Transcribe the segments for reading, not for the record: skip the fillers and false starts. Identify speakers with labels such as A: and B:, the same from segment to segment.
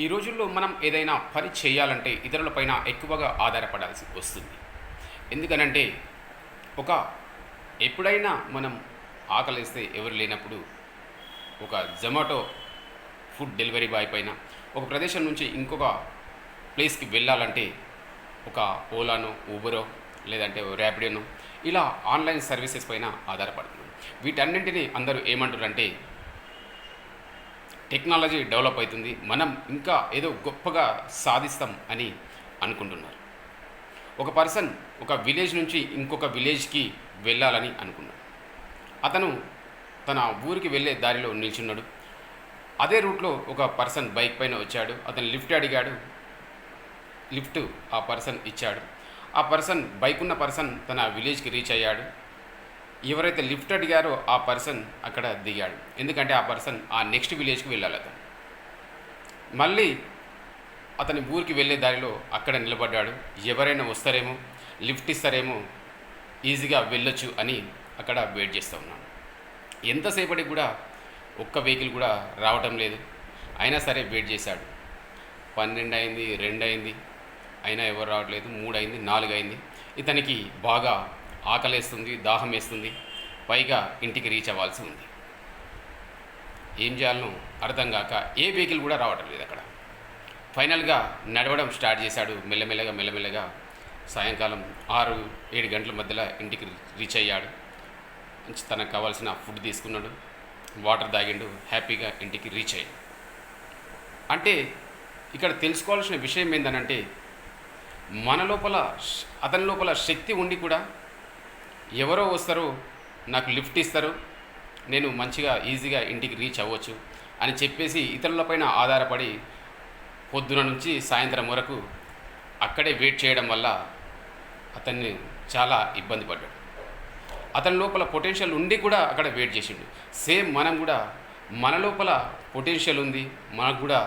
A: ఈ రోజుల్లో మనం ఏదైనా పని చేయాలంటే ఇతరులపైన ఎక్కువగా ఆధారపడాల్సి వస్తుంది. ఎందుకనంటే ఒక ఎప్పుడైనా మనం ఆకలేస్తే ఎవరు లేనప్పుడు ఒక జొమాటో ఫుడ్ డెలివరీ బాయ్ పైన ఒక ప్రదేశం నుంచి ఇంకొక ప్లేస్కి వెళ్ళాలంటే ఒక ఓలానో ఊబరో లేదంటే ర్యాపిడోనో ఇలా ఆన్లైన్ సర్వీసెస్ పైన ఆధారపడుతున్నాం. వీటన్నింటినీ అందరూ ఏమంటారంటే టెక్నాలజీ డెవలప్ అవుతుంది, మనం ఇంకా ఏదో గొప్పగా సాధిస్తాం అని అనుకుంటున్నారు. ఒక పర్సన్ ఒక విలేజ్ నుంచి ఇంకొక విలేజ్కి వెళ్ళాలని అనుకున్నాడు. అతను తన ఊరికి వెళ్ళే దారిలో నిల్చున్నాడు. అదే రూట్లో ఒక పర్సన్ బైక్ పైన వచ్చాడు. అతను లిఫ్ట్ అడిగాడు. లిఫ్ట్ ఆ పర్సన్ ఇచ్చాడు. ఆ పర్సన్ బైక్ ఉన్న పర్సన్ తన విలేజ్కి రీచ్ అయ్యాడు. ఎవరైతే లిఫ్ట్ అడిగారో ఆ పర్సన్ అక్కడ దిగాడు. ఎందుకంటే ఆ పర్సన్ ఆ నెక్స్ట్ విలేజ్కి వెళ్ళాలి. అతను మళ్ళీ అతని ఊరికి వెళ్ళే దారిలో అక్కడ నిలబడ్డాడు. ఎవరైనా వస్తారేమో, లిఫ్ట్ ఇస్తారేమో, ఈజీగా వెళ్ళొచ్చు అని అక్కడ వెయిట్ చేస్తూ ఉన్నాడు. ఎంతసేపటికి కూడా ఒక్క వెహికల్ కూడా రావటం లేదు. అయినా సరే వెయిట్ చేశాడు. 12 అయింది, 2 అయింది, అయినా ఎవరు రావట్లేదు. 3 అయింది, 4 అయింది. ఇతనికి బాగా ఆకలేస్తుంది, దాహం వేస్తుంది, పైగా ఇంటికి రీచ్ అవ్వాల్సి ఉంది. ఏం చేయాలనో అర్థం కాక ఏ వెహికల్ కూడా రావటం లేదు అక్కడ. ఫైనల్గా నడవడం స్టార్ట్ చేశాడు. మెల్లమెల్లగా సాయంకాలం 6-7 గంటల మధ్యలో ఇంటికి రీచ్ అయ్యాడు. తనకు కావాల్సిన ఫుడ్ తీసుకున్నాడు, వాటర్ తాగిండు, హ్యాపీగా ఇంటికి రీచ్ అయ్యాడు. అంటే ఇక్కడ తెలుసుకోవాల్సిన విషయం ఏంటంటే మన లోపల అతని లోపల శక్తి ఉండి కూడా ఎవరో వస్తారు, నాకు లిఫ్ట్ ఇస్తారు, నేను మంచిగా ఈజీగా ఇంటికి రీచ్ అవ్వచ్చు అని చెప్పేసి ఇతరులపైన ఆధారపడి పొద్దున నుంచి సాయంత్రం వరకు అక్కడే వెయిట్ చేయడం వల్ల అతన్ని చాలా ఇబ్బంది పడ్డాడు. అతని లోపల పొటెన్షియల్ ఉండి కూడా అక్కడ వెయిట్ చేసిండు. సేమ్ మనం కూడా మన లోపల పొటెన్షియల్ ఉంది, మనకు కూడా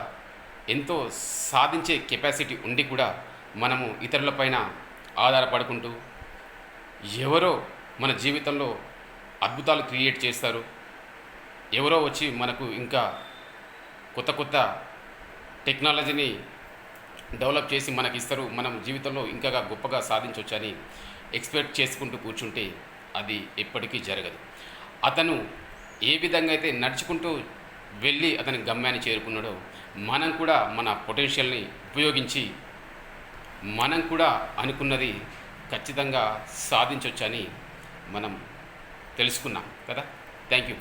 A: ఎంతో సాధించే కెపాసిటీ ఉండి కూడా మనము ఇతరులపైన ఆధారపడుకుంటూ ఎవరో మన జీవితంలో అద్భుతాలు క్రియేట్ చేస్తారు, ఎవరో వచ్చి మనకు ఇంకా కొత్త టెక్నాలజీని డెవలప్ చేసి మనకి ఇస్తారు, మనం జీవితంలో ఇంకా గొప్పగా సాధించవచ్చని ఎక్స్పెక్ట్ చేసుకుంటూ కూర్చుంటే అది ఎప్పటికీ జరగదు. అతను ఏ విధంగా అయితే నడుచుకుంటూ వెళ్ళి అతని గమ్యాన్ని చేరుకున్నాడో మనం కూడా మన పొటెన్షియల్ని ఉపయోగించి మనం కూడా అనుకున్నది ఖచ్చితంగా సాధించవచ్చని మనం తెలుసుకున్నాం కదా. Thank you.